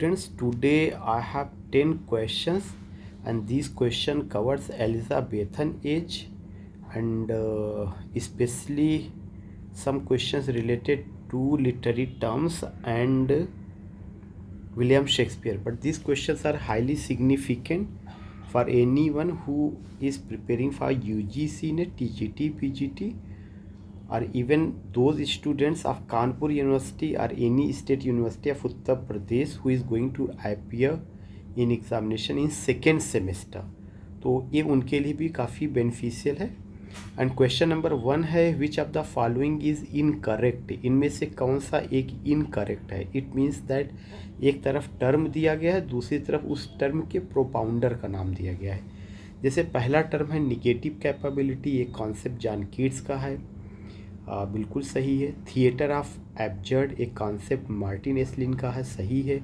Students, today I have 10 questions and these question covers Elizabethan age and especially some questions related to literary terms and William Shakespeare. But these questions are highly significant for anyone who is preparing for UGC, NET, TGT, PGT, or even those students of Kanpur University or any state university of Uttar Pradesh who is going to appear in examination in second semester. तो ये उनके लिए भी काफ़ी beneficial है. And question number 1 है which of the following is incorrect. इनमें से कौन सा एक इनकरेक्ट है. इट मीन्स दैट एक तरफ टर्म दिया गया है, दूसरी तरफ उस टर्म के प्रोपाउंडर का नाम दिया गया है. जैसे पहला टर्म है निगेटिव कैपेबिलिटी, एक कॉन्सेप्ट जॉन कीट्स का है. बिल्कुल सही है. थिएटर ऑफ एब्जर्ड एक कॉन्सेप्ट मार्टिन एसलिन का है, सही है.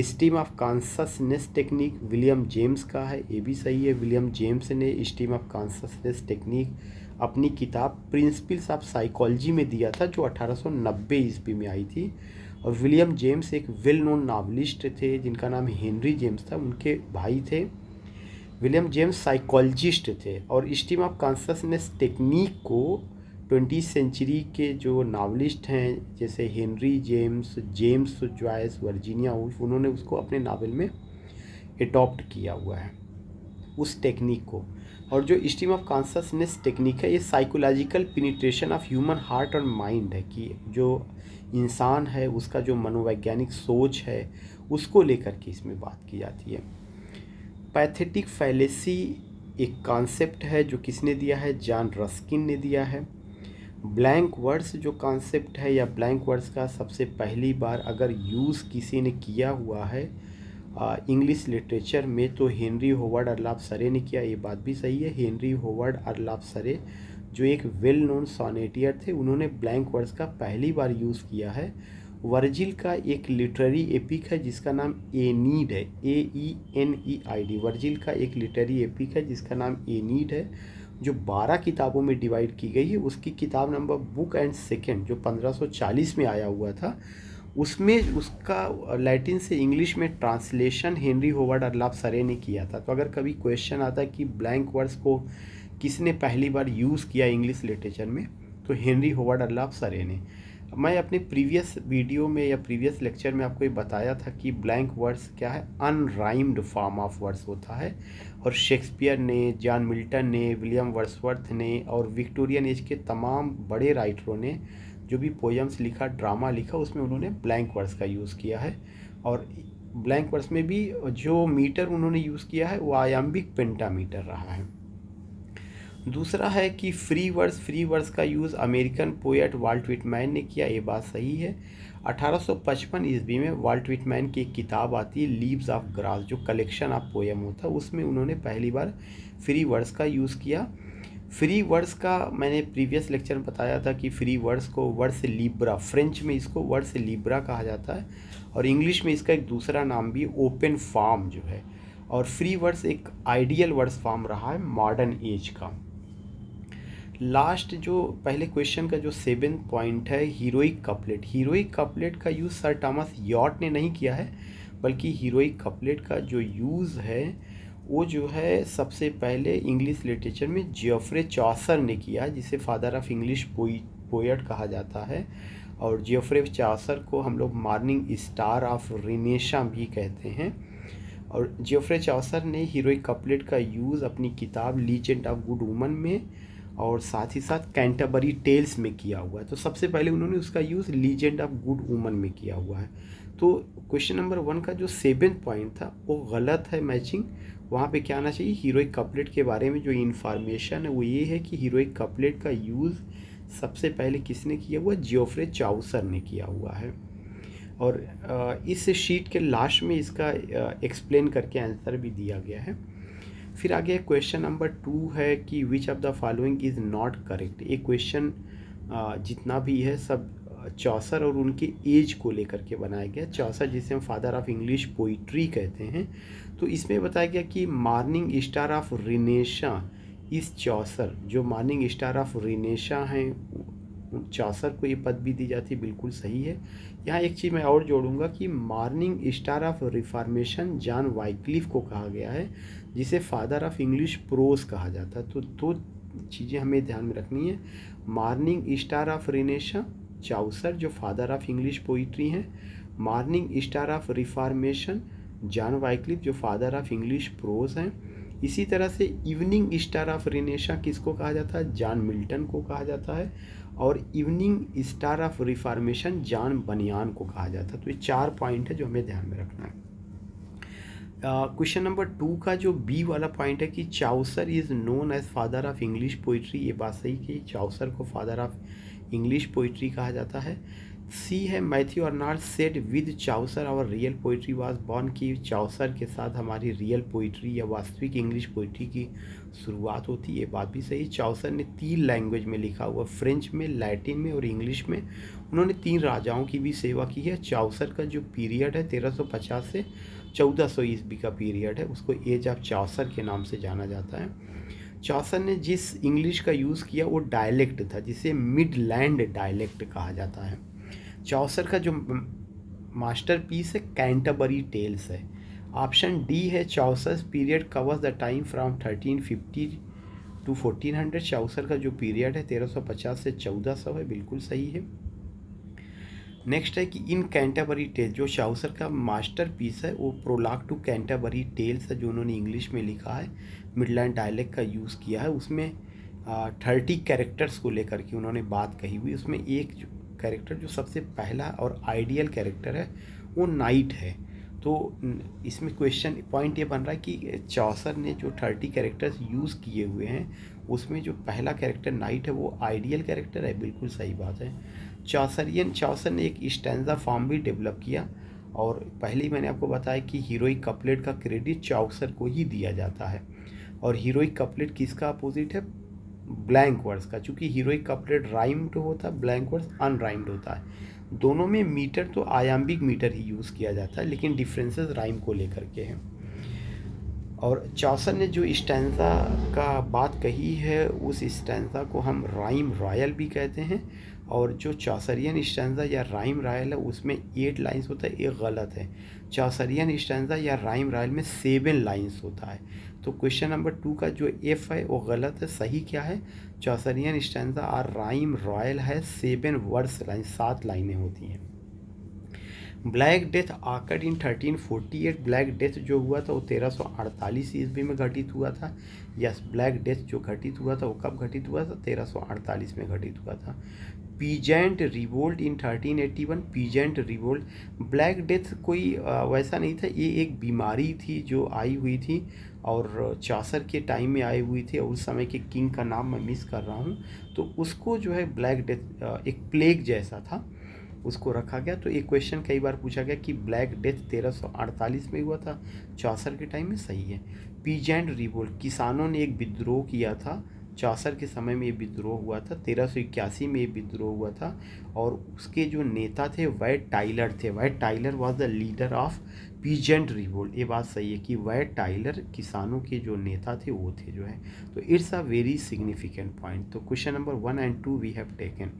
Stream of consciousness technique William James का है, ये भी सही है. विलियम जेम्स ने स्ट्रीम ऑफ कॉन्शसनेस टेक्निक अपनी किताब प्रिंसिपल्स ऑफ साइकोलॉजी में दिया था जो 1890 ईस्वी में आई थी. और विलियम जेम्स एक वेल नोन नावलिस्ट थे जिनका नाम हेनरी जेम्स था, उनके भाई थे. विलियम जेम्स साइकोलॉजिस्ट थे और स्ट्रीम ऑफ कॉन्शसनेस टेक्निक को 20वीं सेंचुरी के जो नावलिस्ट हैं जैसे Henry James, James Joyce, Virginia Woolf, उन्होंने उसको अपने नावल में एडॉप्ट किया हुआ है उस टेक्निक को. और जो स्ट्रीम ऑफ कॉन्शसनेस टेक्निक है ये psychological penetration of human heart और माइंड है कि जो इंसान है उसका जो मनोवैज्ञानिक सोच है उसको लेकर के इसमें बात की जाती है. पैथेटिक फैलेसी एक कॉन्सेप्ट है जो किसने दिया है, जॉन रस्किन ने दिया है. ब्लैंक वर्ड्स जो कॉन्सेप्ट है या ब्लैंक वर्ड्स का सबसे पहली बार अगर यूज़ किसी ने किया हुआ है इंग्लिश लिटरेचर में तो हेनरी होवर्ड अर्लाप सरे ने किया, ये बात भी सही है. हेनरी होवर्ड अर्लाप सरे जो एक वेल नोन सोनेटियर थे उन्होंने ब्लैंक वर्ड्स का पहली बार यूज़ किया है. वर्जिल का एक लिटरेरी एपिक है जिसका नाम एनीड है, AENEID. वर्जिल का एक लिटरेरी एपिक है जिसका नाम एनीड है जो 12 किताबों में डिवाइड की गई है. उसकी किताब नंबर बुक एंड सेकेंड जो 1540 में आया हुआ था उसमें उसका लैटिन से इंग्लिश में ट्रांसलेशन हेनरी होवर्ड अर्लाप सरे ने किया था. तो अगर कभी क्वेश्चन आता है कि ब्लैंक वर्ड्स को किसने पहली बार यूज़ किया इंग्लिश लिटरेचर में तो हेनरी होवर्ड अर्लाप सरे ने. मैं अपने प्रीवियस वीडियो में या प्रीवियस लेक्चर में आपको ये बताया था कि ब्लैंक वर्ड्स क्या है, अनराइम्ड फॉर्म ऑफ वर्ड्स होता है. और शेक्सपियर ने, जॉन मिल्टन ने, विलियम वर्ड्सवर्थ ने और विक्टोरियन एज के तमाम बड़े राइटरों ने जो भी पोएम्स लिखा, ड्रामा लिखा, उसमें उन्होंने ब्लैंक वर्ड्स का यूज़ किया है. और ब्लैंक वर्ड्स में भी जो मीटर उन्होंने यूज़ किया है वो आयाम्बिक पेंटामीटर रहा है. दूसरा है कि फ्री वर्ड्स का use American poet Walt Whitman ने किया, ये बात सही है. 1855 ईस्वी में वाल्ट विटमैन की एक किताब आती है लीव्स ऑफ ग्रास जो कलेक्शन ऑफ पोएम होता है, उसमें उन्होंने पहली बार फ्री वर्ड्स का यूज़ किया. फ्री वर्ड्स का मैंने प्रीवियस लेक्चर में बताया था कि फ्री वर्ड्स को वर्ड्स लिब्रा, फ्रेंच में इसको वर्ड्स लिब्रा कहा जाता है और इंग्लिश में इसका एक दूसरा नाम भी ओपन फॉर्म जो है. और फ्री वर्ड्स एक आइडियल वर्ड्स फॉर्म रहा है मॉडर्न एज का. लास्ट जो पहले क्वेश्चन का जो 7th पॉइंट है हीरोइक कपलेट. हीरोइक कपलेट का यूज़ सर थॉमस यॉर्ट ने नहीं किया है बल्कि हीरोइक कपलेट का जो यूज़ है वो जो है सबसे पहले इंग्लिश लिटरेचर में जियोफ्रे चॉसर ने किया जिसे फादर ऑफ इंग्लिश पोएट कहा जाता है. और जियोफ्रे चॉसर को हम लोग मॉर्निंग स्टार ऑफ रिनेशा भी कहते हैं. और जियोफ्रे चॉसर ने हीरोइक कपलेट का यूज़ अपनी किताब लीजेंड ऑफ गुड वुमन में और साथ ही साथ कैंटरबरी टेल्स में किया हुआ है. तो सबसे पहले उन्होंने उसका use legend of good woman में किया हुआ है. तो क्वेश्चन नंबर 1 का जो 7th पॉइंट था वो गलत है मैचिंग. वहाँ पे क्या आना चाहिए, हीरोइक कपलेट के बारे में जो इन्फॉर्मेशन है वो ये है कि हीरोइक कपलेट का यूज़ सबसे पहले किसने किया हुआ, जियोफ्रे चॉसर ने किया हुआ है. और इस शीट के लास्ट में इसका एक्सप्लेन करके आंसर भी दिया गया है. फिर आगे क्वेश्चन नंबर 2 है कि which of the following is not correct. ये क्वेश्चन जितना भी है सब चॉसर और उनके एज को लेकर के बनाया गया. चॉसर जिसे हम फादर ऑफ इंग्लिश पोइट्री कहते हैं, तो इसमें बताया गया कि मॉर्निंग स्टार ऑफ रिनेशा इस चॉसर. जो मॉर्निंग स्टार ऑफ रिनेशा हैं चौसर को ये पदवी दी जाती है, बिल्कुल सही है। यहाँ एक चीज़ मैं और जोड़ूंगा कि morning star of reformation John Wycliffe को कहा गया है, जिसे फादर ऑफ इंग्लिश प्रोज कहा जाता है। तो दो चीज़ें हमें ध्यान में रखनी है, मॉर्निंग स्टार ऑफ रिनेशन चौसर जो फादर ऑफ इंग्लिश पोइट्री हैं, morning star of reformation John Wycliffe जो फादर ऑफ इंग्लिश प्रोज हैं। इसी तरह से इवनिंग स्टार ऑफ रिनेशा किसको कहा जाता है, जॉन मिल्टन को कहा जाता है। और evening star of reformation John बनियान को कहा जाता है। तो ये 4 पॉइंट है जो हमें ध्यान में रखना है। क्वेश्चन नंबर 2 का जो बी वाला पॉइंट है कि Chaucer is known as father of English poetry, ये बात सही कि चाउसर को फादर ऑफ इंग्लिश पोइट्री कहा जाता है। सी है Matthew Arnold said with Chaucer our real poetry was born, की चाउसर के साथ हमारी रियल पोइट्री या वास्तविक इंग्लिश पोइट्री की शुरुआत होती है, ये बात भी सही। चाउसर ने 3 लैंग्वेज में लिखा हुआ, फ्रेंच में, लैटिन में और इंग्लिश में। उन्होंने 3 राजाओं की भी सेवा की है। चाउसर का जो पीरियड है 1350 से 1400 ईस्वी का पीरियड है, उसको एज ऑफ चाउसर के नाम से जाना जाता है। चाउसर ने जिस इंग्लिश का यूज़ किया वो डायलेक्ट था, जिसे मिडलैंड डायलेक्ट कहा जाता है। चाउसर का जो मास्टरपीस है कैंटरबरी टेल्स है। ऑप्शन डी है Chaucer's period covers the time from 1350 to 1400। Chaucer का जो पीरियड है 1350 से 1400 है, बिल्कुल सही है। नेक्स्ट है कि इन कैंटरबरी टेल्स, जो चाउसर का मास्टरपीस है वो प्रोलॉग टू कैंटरबरी टेल्स है, जो उन्होंने इंग्लिश में लिखा है, मिडलैंड डायलेक्ट का यूज़ किया है। उसमें 30 कैरेक्टर्स को लेकर के उन्होंने बात कही हुई। उसमें एक कैरेक्टर जो सबसे पहला और आइडियल कैरेक्टर है वो नाइट है। तो इसमें क्वेश्चन पॉइंट ये बन रहा है कि चाउसर ने जो 30 कैरेक्टर्स यूज़ किए हुए हैं उसमें जो पहला कैरेक्टर नाइट है वो आइडियल कैरेक्टर है, बिल्कुल सही बात है। चाउसर ने एक स्टैंजा फॉर्म भी डेवलप किया, और पहले ही मैंने आपको बताया कि हीरोइक कपलेट का क्रेडिट चाउसर को ही दिया जाता है। और हीरोइक कपलेट किसका अपोजिट है, ब्लैंक वर्ड्स का। चूँकि हीरोइक कपलेट राइम्ड होता है, ब्लैंक वर्ड्स अनराइम्ड होता है। दोनों में मीटर तो आयाम्बिक मीटर ही यूज़ किया जाता है, लेकिन डिफरेंसेस राइम को लेकर के हैं। और चाउसर ने जो स्टैंजा का बात कही है उस स्टैंजा को हम राइम रॉयल भी कहते हैं। और जो चाउसरियन स्टैंजा या राइम रॉयल है उसमें 8 लाइन्स होता है, एक गलत है। चाउसरियन स्टैंजा या राइम रॉयल में 7 लाइन्स होता है। तो क्वेश्चन नंबर 2 का जो एफ है वो गलत है। सही क्या है, चाउसरियन स्टैंजा और राइम रॉयल है 7 वर्ड्स लाइन, 7 लाइनें होती हैं। ब्लैक डेथ आकर्ड इन 1348। ब्लैक डेथ जो हुआ था वो 1348 ईस्वी में घटित हुआ था। यस, ब्लैक डेथ जो घटित हुआ था वो कब घटित हुआ था, 1348 में घटित हुआ था। Peasant revolt in 1381। Peasant revolt, black death कोई वैसा नहीं था, ये एक बीमारी थी जो आई हुई थी और चासर के टाइम में आई हुई थी, और उस समय के किंग का नाम मैं मिस कर रहा हूँ। तो उसको जो है ब्लैक डेथ एक प्लेग जैसा था, उसको रखा गया। तो एक क्वेश्चन कई बार पूछा गया कि ब्लैक डेथ 1348 में हुआ था, चासर के टाइम में, सही है। पीजेंट रिवोल्ट, किसानों ने एक विद्रोह किया था, चासर के समय में ये विद्रोह हुआ था। 1381 में ये विद्रोह हुआ था, और उसके जो नेता थे वैट टाइलर थे। Wat Tyler was the leader of peasant revolt. ये बात सही है कि वैट टाइलर किसानों के जो नेता थे वो थे जो है। तो it's a very significant point. तो question number 1 and 2 we have taken.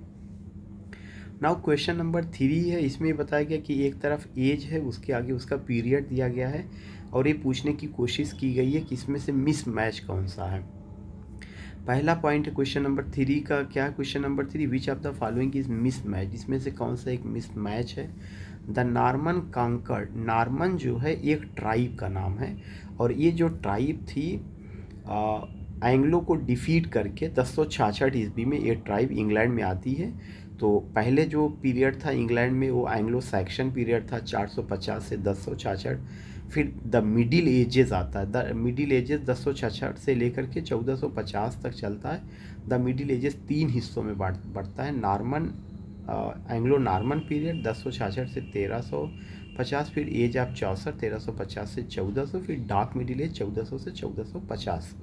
Now question number 3 है, इसमें बताया गया कि एक तरफ एज है, उसके आगे उसका पीरियड दिया गया है, और ये पूछने की कोशिश की गई है कि इसमें से मिस मैच कौन सा है। पहला पॉइंट है क्वेश्चन नंबर 3 का, क्या question number 3, which of the following is miss match, इसमें से कौन सा एक मिस मैच है। द नार्मन कांकर्ड, नार्मन जो है एक ट्राइब का नाम है, और ये जो ट्राइब थी एंग्लो को डिफीट करके 1066 ईस्वी में ये ट्राइब इंग्लैंड में आती है। तो पहले जो पीरियड था इंग्लैंड में वो एंग्लो सैक्सन पीरियड था 450 से 1066। फिर द मिडिल एजेस आता है, द मिडिल एजेस 1066 से लेकर के 1450 तक चलता है। द मिडिल एजेस 3 हिस्सों में बढ़ता है। नॉर्मन एंग्लो नॉर्मन पीरियड 1066 से 1350, फिर एज ऑफ चासर 1350 से 1400, फिर डार्क मिडिल एज 1400 से 1450।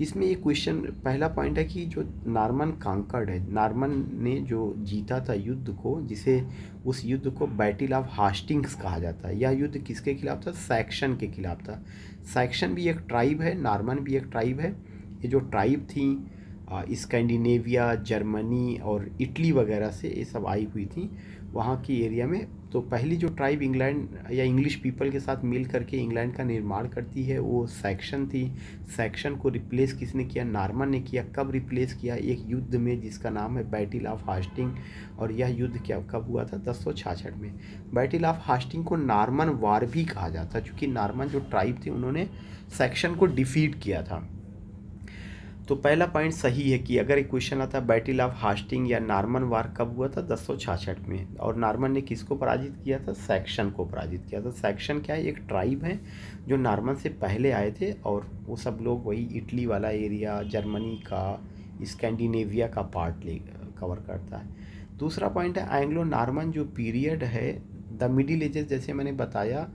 इसमें एक क्वेश्चन, पहला पॉइंट है कि जो नॉर्मन कांकर्ड है, नॉर्मन ने जो जीता था युद्ध को, जिसे उस युद्ध को बैटल ऑफ हास्टिंग्स कहा जाता है। यह युद्ध किसके खिलाफ था, सैक्सन के खिलाफ था। सैक्सन भी एक ट्राइब है, नॉर्मन भी एक ट्राइब है। ये जो ट्राइब थी स्कैंडिनेविया, जर्मनी और इटली वगैरह से ये सब आई हुई थी वहाँ की एरिया में। तो पहली जो ट्राइब इंग्लैंड या इंग्लिश पीपल के साथ मिल करके इंग्लैंड का निर्माण करती है वो सैक्शन थी। सैक्शन को रिप्लेस किसने किया? नॉर्मन ने किया। कब रिप्लेस किया? एक युद्ध में जिसका नाम है बैटल ऑफ हास्टिंग। और यह युद्ध क्या कब हुआ था? 1066 में। बैटल ऑफ हास्टिंग को नॉर्मन वार भी कहा जाता है क्योंकि नॉर्मन जो ट्राइब थे उन्होंने सैक्शन को डिफीट किया था। तो पहला पॉइंट सही है कि अगर एक क्वेश्चन आता है बैटल ऑफ हास्टिंग या नॉर्मन वार कब हुआ था? 1066 में। और नॉर्मन ने किसको पराजित किया था? सैक्शन को पराजित किया था। सैक्शन क्या है? एक ट्राइब है जो नॉर्मन से पहले आए थे और वो सब लोग वही इटली वाला एरिया, जर्मनी का, स्कैंडिनेविया का पार्ट ले कवर करता है। दूसरा पॉइंट है एंग्लो नॉर्मन जो पीरियड है द मिडिल एजेस, जैसे मैंने बताया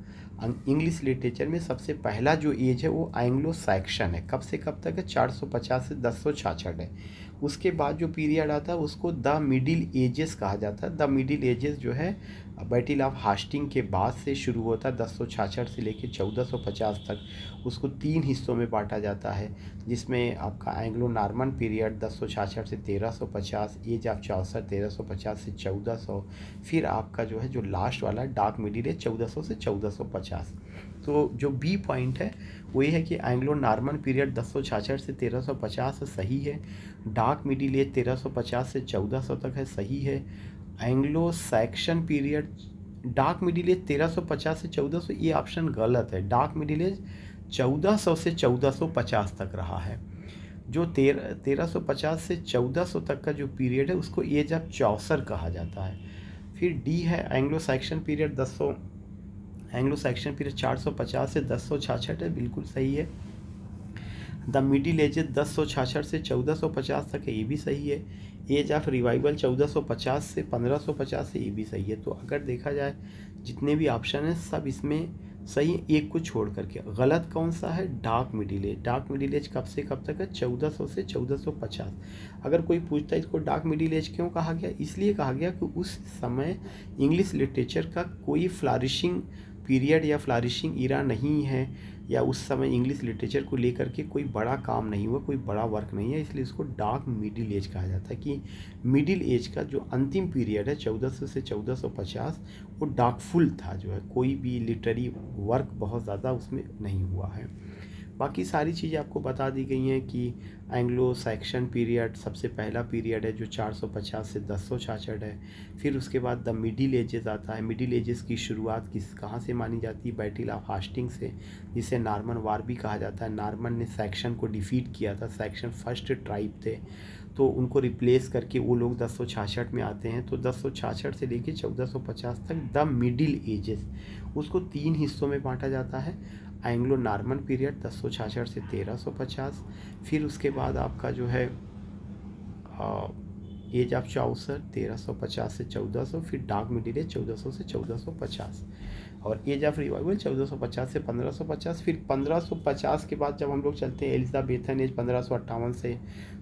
इंग्लिश लिटरेचर में सबसे पहला जो एज है वो एंग्लो सैक्शन है। कब से कब तक है? 450 से 1066 है। उसके बाद जो पीरियड आता है उसको द मिडिल एजेस कहा जाता है। द मिडिल एजेस जो है बैटल ऑफ हास्टिंग के बाद से शुरू होता है 1066 से लेकर 1450 तक। उसको 3 हिस्सों में बांटा जाता है जिसमें आपका एंग्लो नॉर्मन पीरियड 1066 से 1350, एज ऑफ चौसर 1350 से 1400, फिर आपका जो है जो लास्ट वाला डार्क मिडिल है 1400 से 1450। तो जो बी पॉइंट है वो ये है कि एंग्लो नॉर्मन पीरियड 1066 से 1350 सही है। डार्क मिडिल एज 1350 से 1400 तक है, सही है। Anglo section period dark middle age 1350 से 1400, ये ऑप्शन गलत है। डार्क मिडिल एज 1400 से 1450 तक रहा है। जो 1350 से 1400 तक का जो पीरियड है उसको एज ऑफ चौसर कहा जाता है। फिर डी है एंग्लो सैक्शन पीरियड 450 से 1066 है, बिल्कुल सही है। द मिडिल एजेस 1066 से 1450 तक है, ये भी सही है। एज ऑफ रिवाइवल 1450 से 1550 है, ये भी सही है। तो अगर देखा जाए जितने भी ऑप्शन हैं सब इसमें सही, एक को छोड़ करके। गलत कौन सा है? Dark middle age. Dark middle age कब से कब तक है? 1400 से 1450। अगर कोई पूछता है इसको डार्क मिडिल एज क्यों कहा गया, इसलिए कहा गया कि उस समय इंग्लिश लिटरेचर का कोई फ्लारिशिंग पीरियड या फ्लारिशिंग इरा नहीं है, या उस समय इंग्लिश लिटरेचर को लेकर के कोई बड़ा काम नहीं हुआ, कोई बड़ा वर्क नहीं है, इसलिए इसको डार्क मिडिल एज कहा जाता है। कि मिडिल एज का जो अंतिम पीरियड है 1400 से 1450 वो डार्कफुल था, जो है कोई भी लिटरेरी वर्क बहुत ज़्यादा उसमें नहीं हुआ है। बाकी सारी चीज़ें आपको बता दी गई हैं कि एंग्लो सैक्शन पीरियड सबसे पहला पीरियड है जो 450 से 1066 है। फिर उसके बाद द मिडिल एजेस आता है। मिडिल एजेस की शुरुआत कहाँ से मानी जाती है? बैटल ऑफ हास्टिंग से, जिसे नॉर्मन वार भी कहा जाता है। नॉर्मन ने सैक्शन को डिफीट किया था। सैक्शन फर्स्ट ट्राइब थे, तो उनको रिप्लेस करके वो लोग 1066 में आते हैं। तो 1066 से लेके 1450 तक द मिडिल एजेस, उसको 3 हिस्सों में बांटा जाता है। एंग्लो नॉर्मन पीरियड 1066 से 1350, फिर उसके बाद आपका जो है एज ऑफ चौसर 1350 से 1400, फिर डार्क मिडिल एज 1400 से 1450, और एज ऑफ रिवाइवल 1450 से 1550। फिर 1550 के बाद जब हम लोग चलते हैं एलिजाबेथन एज 1558 से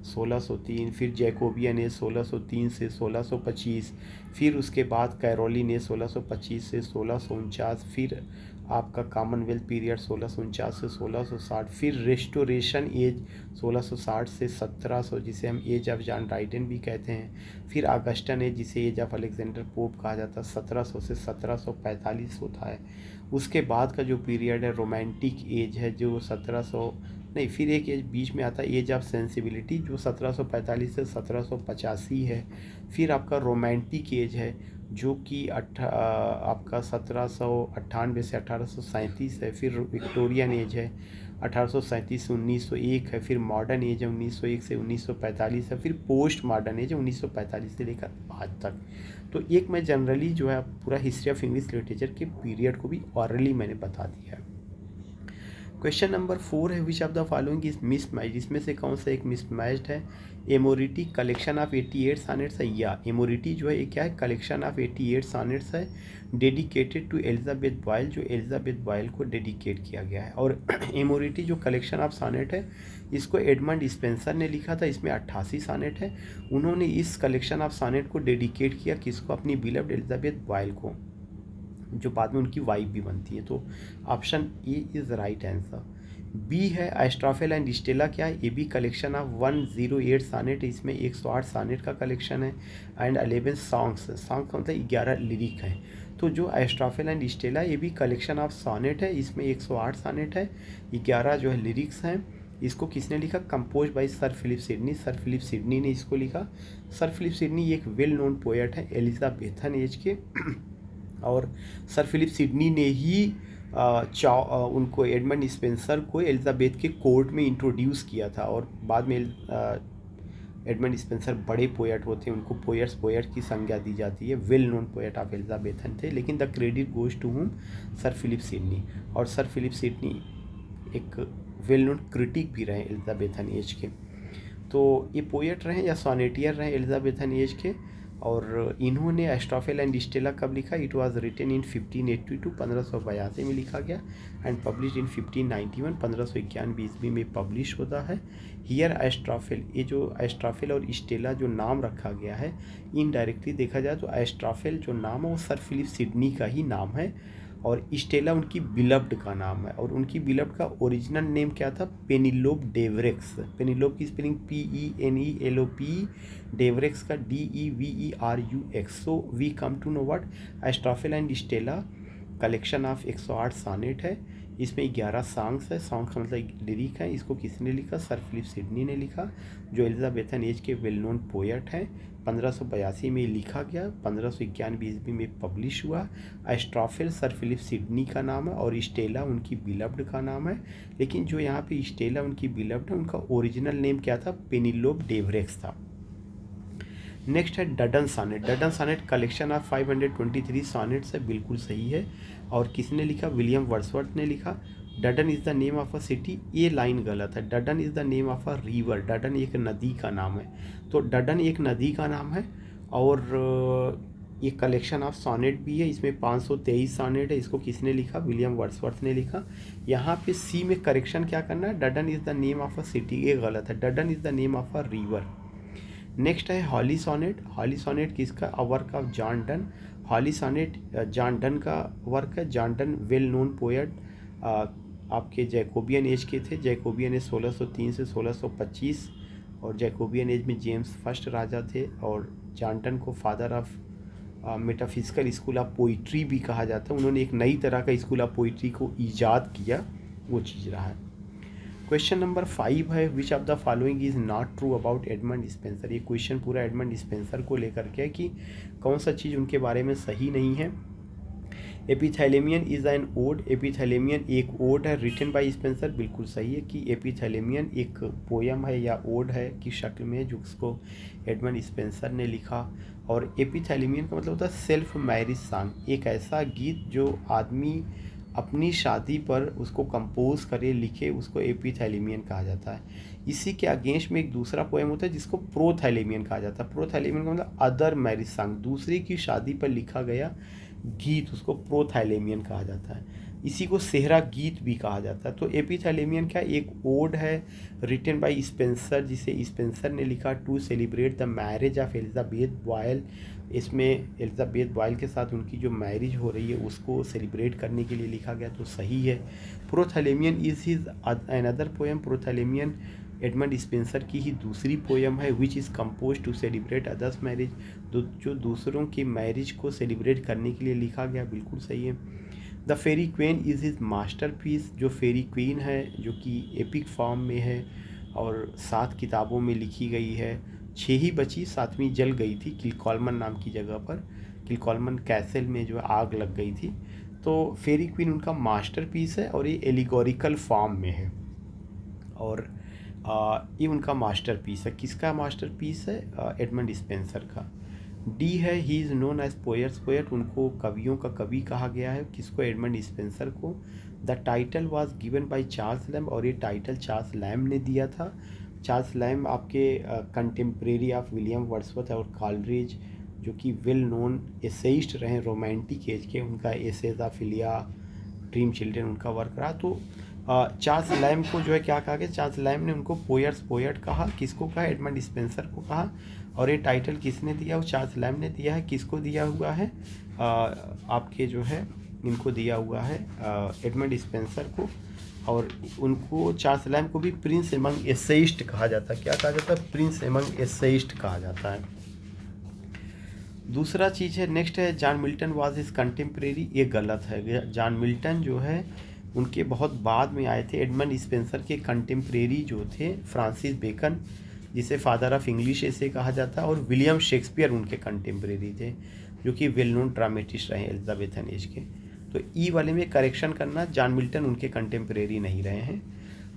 1603, फिर जैकोबियन एज 1603 से 1625, फिर उसके बाद कैरोलिन एज 1625 से 1649, फिर आपका कॉमनवेल्थ पीरियड 1649 से 1660, फिर रेस्टोरेशन एज 1660 से 1700 जिसे हम एज ऑफ जॉन ड्राइडेन भी कहते हैं, फिर ऑगस्टन एज जिसे एज ऑफ अलेक्जेंडर पोप कहा जाता है 1700 से 1745 होता है। उसके बाद का जो पीरियड है रोमांटिक एज है जो 1700 नहीं, फिर एक एज बीच में आता है एज ऑफ सेंसिबिलिटी जो 1745 से 1785 है। फिर आपका रोमांटिक एज है जो कि आपका 1798 से 1837 है। फिर विक्टोरियन एज है 1837 से 1901 है। फिर मॉडर्न एज है 1901 से 1945 है। फिर पोस्ट मॉडर्न एज है 1945 से लेकर आज तक। तो एक मैं जनरली जो है पूरा हिस्ट्री ऑफ इंग्लिश लिटरेचर के पीरियड को भी ऑरली मैंने बता दिया है। क्वेश्चन नंबर 4 है which of the following is mismatched, इसमें से कौन सा एक मिसमैच्ड है? एमोरिटी कलेक्शन ऑफ 88 सॉनेट्स है, या एमोरिटी जो है ये क्या है? कलेक्शन ऑफ 88 सॉनेट्स है डेडिकेटेड टू एलिजाबेथ बॉयल, जो एलिजाबेथ बॉयल को डेडिकेट किया गया है। और एमोरिटी जो कलेक्शन ऑफ सॉनेट है इसको एडमंड स्पेंसर ने लिखा था, इसमें 88 सॉनेट है। उन्होंने इस कलेक्शन ऑफ सॉनेट को डेडिकेट किया किसको? अपनी बिलव्ड एलिजाबेथ बॉयल को, जो बाद में उनकी वाइफ भी बनती है। तो option A is right answer. B है एस्ट्राफेल एंड स्टेला, क्या है, A B collection of 108 sonnet, इसमें 108 सानेट का कलेक्शन है, एंड 11 सॉन्ग्स, सॉन्ग का मतलब 11 लिरिक हैं। तो जो Astrophel and Stella a B collection of sonnet है, इसमें 108 सानेट है, 11 जो है लिरिक्स हैं। इसको किसने लिखा, compose by Sir Philip Sidney, Sir Philip Sidney ने इसको लिखा। सर फिलिप सिडनी एक वेल नोन पोएट है एलिजाबेथन एज के, और सर फिलिप सिडनी ने ही उनको एडमंड स्पेंसर को एलिजाबेथ के कोर्ट में इंट्रोड्यूस किया था, और बाद में एडमंड स्पेंसर बड़े पोएट होते हैं, उनको पोएट की संज्ञा दी जाती है, well known poet of Elizabethan थे, लेकिन the credit goes to whom, Sir Philip Sidney. और सर फिलिप सिडनी एक वेल नोन क्रिटिक भी रहे एलिजाबेथन एज के। तो ये पोएट रहे या सोनेटियर रहे एलिजाबेथन एज के, और इन्होंने एस्ट्राफेल एंड स्टेला कब लिखा, इट वाज रिटन इन 1582, 1582 में लिखा गया, एंड पब्लिश इन 1591, 1591 ईस्वी में पब्लिश होता है। हियर एस्ट्राफेल, ये जो एस्ट्राफेल और स्टेला जो नाम रखा गया है, इनडायरेक्टली देखा जाए तो एस्ट्राफेल जो नाम है वो सर फिलिप सिडनी का ही नाम है, और स्टेला उनकी बिलव्ड का नाम है, और उनकी बिलव्ड का ओरिजिनल नेम क्या था, पेनिलोप डेवरेक्स। पेनिलोप की स्पेलिंग PENELOP, डेवरेक्स का DEVERUX। So we come to know what, Astrophel and Stella collection of 108 sonnet है, इसमें 11 सॉन्ग्स है, सॉन्ग का मतलब लिरिक है। इसको किसने लिखा, सर फिलिप सिडनी ने लिखा, जो एलिजाबेथन एज के वेल नोन पोएट हैं। 1582 में लिखा गया, 1591 ईस्वी में पब्लिश हुआ। एस्ट्राफेल सर फिलिप सिडनी का नाम है, और स्टेला उनकी बिलव्ड का नाम है, लेकिन जो यहाँ पे स्टेला उनकी बिलव्ड है, उनका ओरिजिनल नेम क्या था, पेनिलोप डेवरेक्स था। नेक्स्ट है Duddon senate. Duddon senate collection of 523 sonnets है, बिल्कुल सही है। और किसने लिखा, विलियम वर्ड्सवर्थ ने लिखा। Duddon is the name of a city, ये लाइन गलत है, Duddon is the name of a river, Duddon एक नदी का नाम है। तो डडन एक नदी का नाम है, और ये कलेक्शन ऑफ सॉनेट भी है, इसमें 523 सॉनेट है। इसको किसने लिखा, विलियम वर्ड्सवर्थ ने लिखा। यहाँ पे सी में करेक्शन क्या करना है, Duddon is the name of a city, ये गलत है, Duddon is the name of a river. Next है हॉली सोनेट। हॉली सोनेट किसका, a work of John Donne. Holy Sonnet John Donne का वर्क है। John Donne well known poet, आपके Jacobean age के थे। जैकोबियन एज 1603 से 1625, और Jacobean age में जेम्स फर्स्ट राजा थे, और जॉन डन को father of metaphysical school of poetry भी कहा जाता है। उन्होंने एक नई तरह का स्कूल ऑफ पोइट्री को ईजाद किया, वो चीज़ रहा है। क्वेश्चन नंबर 5 है, which of the following is not true about Edmund Spenser. ये क्वेश्चन पूरा एडमंड स्पेंसर को लेकर के है कि कौन सा चीज़ उनके बारे में सही नहीं है। एपिथैलेमियन इज एन ओड, एपिथैलेमियन एक ओड है रिटन बाय स्पेंसर, बिल्कुल सही है कि एपिथैलेमियन एक पोयम है या ओड है की शक्ल में, जो उसको एडमंड स्पेंसर ने लिखा। और एपिथैलेमियन का मतलब होता है सेल्फ मैरिज सॉन्ग, एक ऐसा गीत जो आदमी अपनी शादी पर उसको कंपोज करे, लिखे, उसको एपिथैलेमियन कहा जाता है। इसी के अगेंस्ट में एक दूसरा पोएम होता है जिसको प्रोथैलेमियन कहा जाता है। प्रोथैलेमियन का मतलब अदर मैरिज सॉन्ग, दूसरे की शादी पर लिखा गया गीत, उसको प्रोथैलेमियन कहा जाता है। इसी को सेहरा गीत भी कहा जाता है। तो एपिथैलेमियन क्या, एक ओड है रिटन बाय स्पेंसर, जिसे स्पेंसर ने लिखा to celebrate the marriage of Elizabeth Boyle. इसमें एलिजाबेथ बॉयल के साथ उनकी जो मैरिज हो रही है उसको सेलिब्रेट करने के लिए लिखा गया, तो सही है। Prothalamion is his another poem. Prothalamion Edmund Spenser की ही दूसरी पोएम है, which is compose to celebrate others marriage, जो दूसरों की मैरिज को सेलिब्रेट करने के लिए लिखा गया, बिल्कुल सही है। The Faerie Queene is his masterpiece. जो फेरी क्वीन है जो कि एपिक फॉर्म में है और 7 किताबों में लिखी गई है, 6 ही बची, 7वीं जल गई थी किलकॉलमन नाम की जगह पर। किलकॉलमन कैसल में जो आग लग गई थी। तो फेरी क्वीन उनका मास्टर पीस है, और ये एलिगोरिकल फॉर्म में है, और ये उनका मास्टर पीस है। किसका मास्टर पीस है, एडमंड स्पेंसर का। डी है, he is known as poet's poet, उनको कवियों का कवि कहा गया है। किसको, एडमंड स्पेंसर को। The title was given by Charles Lamb, और ये टाइटल चार्ल्स लैम्ब ने दिया था। चार्ल्स लैम्ब आपके कंटेम्प्रेरी ऑफ विलियम वर्ड्सवर्थ और कॉलरिज, जो कि वेल नोन एसेइस्ट रहे रोमांटिक एज के। उनका Essays of Elia, dream children उनका वर्क रहा। तो चार्ल्स लैम्ब को जो है क्या कहा गया, चार्ल्स लैम्ब ने उनको पोएट्स पोएट कहा। किसको कहा, एडमंड स्पेंसर को कहा। और ये टाइटल किसने दिया, वो चार्ल्स लैम्ब ने दिया है। किसको दिया हुआ है, आपके जो है इनको दिया हुआ है एडमंड स्पेंसर को, और उनको चार्ल्स लैम्ब को भी प्रिंस एमंग एसेइस्ट कहा जाता है। क्या कहा जाता है? प्रिंस एमंग एसेइस्ट कहा जाता है। दूसरा चीज़ है, नेक्स्ट है John Milton was his contemporary. ये गलत है। जॉन मिल्टन जो है उनके बहुत बाद में आए थे। एडमंड स्पेंसर के कंटेम्प्रेरी जो थे फ्रांसिस बेकन, जिसे फादर ऑफ इंग्लिश ऐसे कहा जाता है, और विलियम शेक्सपियर उनके कंटेम्प्रेरी थे, जो कि वेल नोन ड्रामेटिस्ट रहे एलिजाबेथन एज के। तो ई वाले में करेक्शन करना, जॉन मिल्टन उनके कंटेम्प्रेरी नहीं रहे हैं।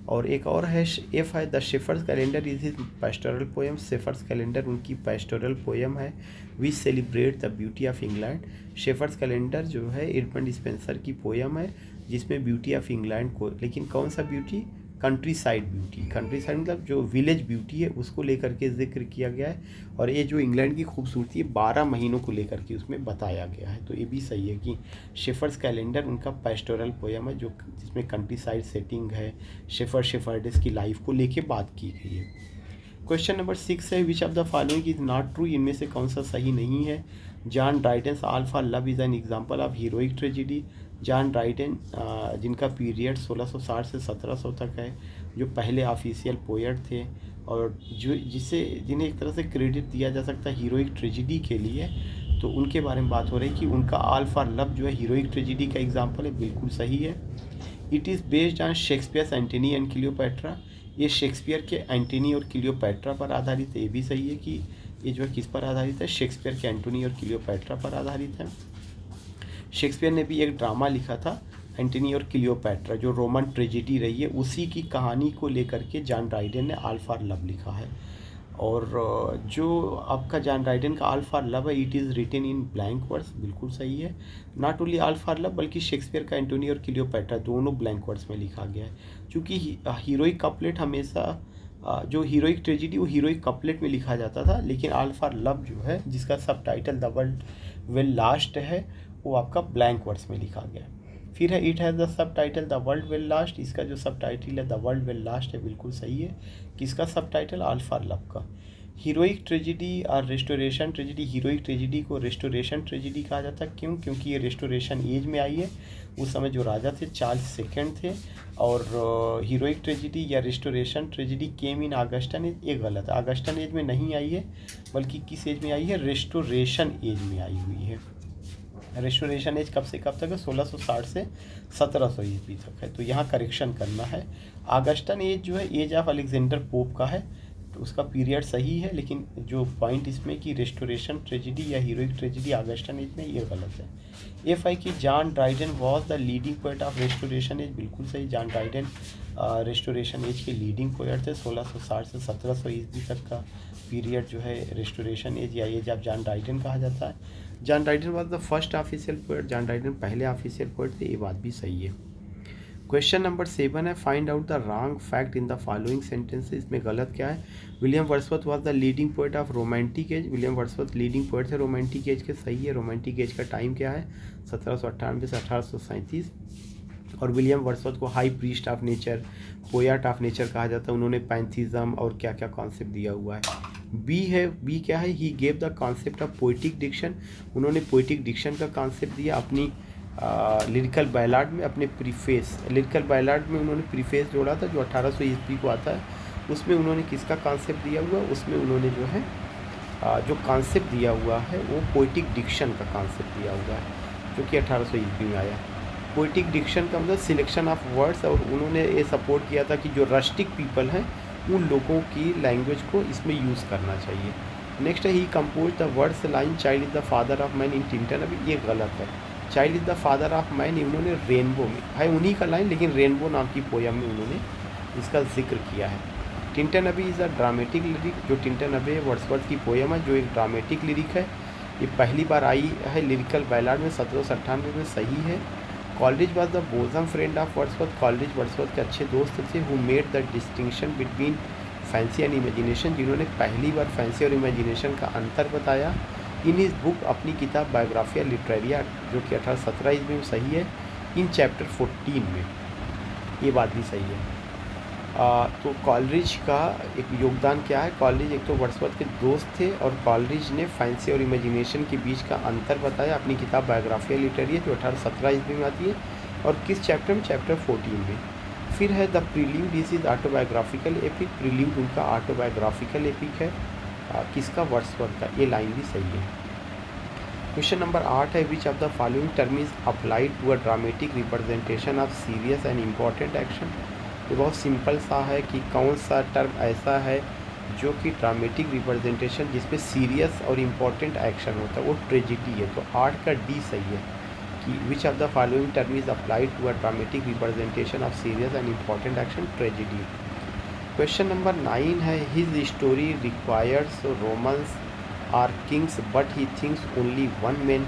और एक और है एफ है, the Shepherd's Calendar is his pastoral poem. Shepherd's Calendar उनकी पैस्टोरल पोएम है। We celebrate the beauty of England. Shepherd's Calendar जो है एडमंड स्पेंसर की पोएम है, जिसमें ब्यूटी ऑफ इंग्लैंड को, लेकिन कौन सा beauty? Country side beauty. Country side मतलब जो विलेज ब्यूटी है उसको लेकर के जिक्र किया गया है। और ये जो इंग्लैंड की खूबसूरती है 12 महीनों को लेकर के उसमें बताया गया है। तो ये भी सही है कि शेफर्ड्स कैलेंडर उनका पैस्टोरल पोएम है, जो जिसमें कंट्री साइड सेटिंग है, शेफर्डेस की लाइफ को लेके बात की गई है। क्वेश्चन नंबर 6 है, which of the following is not true. इनमें से कौन सा सही नहीं है? John Dryden's All for Love is an example of heroic tragedy. John Dryden जिनका पीरियड 1660 से 1700 तक है, जो पहले ऑफिशियल पोएट थे, और जिन्हें एक तरह से क्रेडिट दिया जा सकता है हीरोइक ट्रेजिडी के लिए, तो उनके बारे में बात हो रही है कि उनका ऑल फॉर लव जो है हीरोइक ट्रेजिडी का एग्जाम्पल है। बिल्कुल सही है। It is based on Shakespeare's Antony and Cleopatra. ये शेक्सपियर के एंटनी और क्लियोपैट्रा पर आधारित है। ये भी सही है कि ये जो है किस पर आधारित है? शेक्सपियर के एंटनी और क्लियोपैट्रा पर आधारित है। शेक्सपियर ने भी एक ड्रामा लिखा था एंटनी और क्लियोपैट्रा, जो रोमन ट्रेजेडी रही है, उसी की कहानी को लेकर के जॉन ड्राइडेन ने ऑल फॉर लव लिखा है। और जो आपका जॉन ड्राइडेन का ऑल फॉर लव है, it is written in blank words. बिल्कुल सही है। Not only All for Love, बल्कि शेक्सपियर का एंटोनी और क्लियोपैट्रा दोनों ब्लैंक वर्ड्स में लिखा गया है। क्योंकि हीरोइक कपलेट हमेशा जो हीरोइक ट्रेजिडी वो हीरोइक कपलेट में लिखा जाता था, लेकिन ऑल फॉर लव जो है, जिसका सब title the world will last है, वो आपका ब्लैंक वर्ड्स में लिखा गया है। फिर है it has the sub title the world will last. इसका जो सब टाइटल है द वर्ल्ड विल लास्ट है, बिल्कुल सही है। किसका सब टाइटल? ऑल फॉर लव का। हीरोइक ट्रेजिडी और रेस्टोरेशन ट्रेजिडी, हीरोइक ट्रेजिडी को रेस्टोरेशन ट्रेजिडी कहा जाता है। क्यों? क्योंकि ये रेस्टोरेशन एज में आई है। उस समय जो राजा थे चार्ल्स सेकंड थे। और हीरोइक ट्रेजिडी या रेस्टोरेशन ट्रेजिडी केम इन ऑगस्टन एज, ये गलत है। ऑगस्टन एज में नहीं आई है, बल्कि किस एज में आई है? रेस्टोरेशन एज में आई हुई है। रेस्टोरेशन एज कब से कब तक है? 1660 से 1700 ईस्वी तक है। तो यहाँ करेक्शन करना है। ऑगस्टन एज जो है एज ऑफ अलेक्जेंडर पोप का है, तो उसका पीरियड सही है, लेकिन जो पॉइंट इसमें कि रेस्टोरेशन ट्रेजिडी या हीरोइक ट्रेजिडी ऑगस्टन एज में, ये गलत है। एफ आई कि John Dryden was the leading poet of restoration age. बिल्कुल सही। जॉन ड्राइडेन रेस्टोरेशन एज के लीडिंग पोएट थे। 1660 से 1700 ईस्वी तक का पीरियड जो है रेस्टोरेशन एज या एज ऑफ जॉन ड्राइडेन कहा जाता है। John Dryden was the first official poet. John Dryden पहले ऑफिशियल पोएट थे, ये बात भी सही है। क्वेश्चन नंबर 7 है, find out the wrong fact in the following sentences. इसमें गलत क्या है? William Wordsworth was the leading poet of romantic as. William Wordsworth leading poet थे रोमांटिक एज के, सही है। रोमांटिक एज का टाइम क्या है? 1798 से 1837। और विलियम वर्ड्सवर्थ को high priest of nature, poet of nature कहा जाता है। उन्होंने पैंथिज्म और क्या क्या कॉन्सेप्ट दिया हुआ है। बी है, बी क्या है? He gave the concept of poetic diction. उन्होंने पोइटिक डिक्शन का कॉन्सेप्ट दिया अपनी लिरिकल बैलाड में, अपने प्रीफेस। लिरिकल बैलाड में उन्होंने प्रीफेस जोड़ा था, जो 1800 ईस्वी को आता है। उसमें उन्होंने किसका कॉन्सेप्ट दिया हुआ? उसमें उन्होंने जो है जो कॉन्सेप्ट दिया हुआ है वो पोइटिक डिक्शन का कॉन्सेप्ट दिया हुआ है, जो कि 1800 ईस्वी में आया। पोइटिक डिक्शन का मतलब सिलेक्शन ऑफ वर्ड्स, और उन्होंने ये सपोर्ट किया था कि जो रस्टिक पीपल हैं उन लोगों की लैंग्वेज को इसमें यूज़ करना चाहिए। नेक्स्ट है, he compose the words line child is the father of man in Tintern. अभी ये गलत है। Child is the father of man उन्होंने रेनबो में है, उन्हीं का लाइन, लेकिन रेनबो नाम की पोयम में उन्होंने इसका जिक्र किया है। टिंटन अभी इज़ अ ड्रामेटिक लिरिक। जो टिंटन अभी वर्ड्सवर्थ की पोयम है, जो एक ड्रामेटिक लिरिक है, ये पहली बार आई है लिरिकल बैलाड में 1798 में, सही है। Coleridge was the bosom friend of Wordsworth. Coleridge Wordsworth के अच्छे दोस्त थे। Who made the distinction between fancy and imagination, जिन्होंने पहली बार फैंसी और इमेजिनेशन का अंतर बताया। इन हिज बुक, अपनी किताब बायोग्राफिया लिटरेरिया, जो कि 1817 ईस्वी में, सही है। इन चैप्टर 14 में, ये बात भी सही है। तो कॉलरिज का एक योगदान क्या है। कॉलरिज एक तो वर्ड्सवर्थ के दोस्त थे और कॉलरिज ने फैंसी और इमेजिनेशन के बीच का अंतर बताया अपनी किताब बायोग्राफिया लिटरेरी जो 1817 ईस्वी में आती है। और किस चैप्टर में? चैप्टर 14 में। फिर है the prelude, this is autobiographical epic. Prelude उनका ऑटोबायोग्राफिकल एपिक है। किसका? वर्ड्सवर्थ का। ये लाइन भी सही है। क्वेश्चन नंबर 8 है which of the following term is applied to a dramatic representation of serious and important action. ये बहुत सिंपल सा है कि कौन सा टर्म ऐसा है जो कि ड्रामेटिक रिप्रेजेंटेशन जिसमें सीरियस और इम्पॉर्टेंट एक्शन होता है, वो ट्रेजिडी है। तो 8 का डी सही है कि which of the following term is applied to a dramatic representation of serious and important action, tragedy. Question number 9 है his story requires Romans or kings but he thinks only one man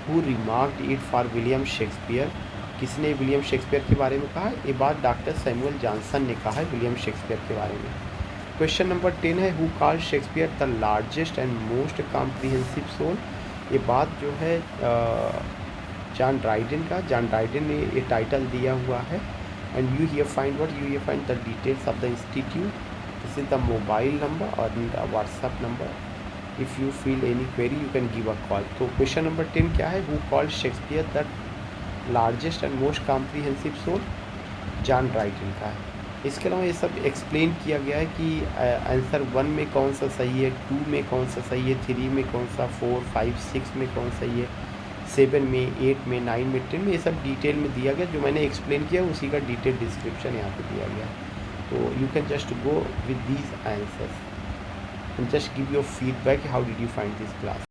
who remarked it for William Shakespeare. किसने William Shakespeare के बारे में कहा? ये बात doctor Samuel Johnson ने कहा है विलियम शेक्सपियर के बारे में। क्वेश्चन नंबर 10 है who called Shakespeare the largest and most comprehensive soul. ये बात जो है जॉन ड्राइडन का। जॉन ड्राइडन ने ये टाइटल दिया हुआ है। And you here find what? You here find the details of the institute, this is the mobile number और WhatsApp number. If you feel any query you can give a call. तो question number 10 क्या है? Who called Shakespeare the largest and most comprehensive soul, John Dryden का है। इसके अलावा ये सब एक्सप्लेन किया गया है कि आंसर 1 में कौन सा सही है, 2 में कौन सा सही है, 3 में कौन सा, 4, 5, 6 में कौन सही है, 7 में, 8 में, 9 में, 10 में, ये सब डिटेल में दिया गया। जो मैंने एक्सप्लेन किया उसी का डिटेल डिस्क्रिप्शन यहाँ पे दिया गया। तो you can just go with these answers and just give your feedback how did you find this class.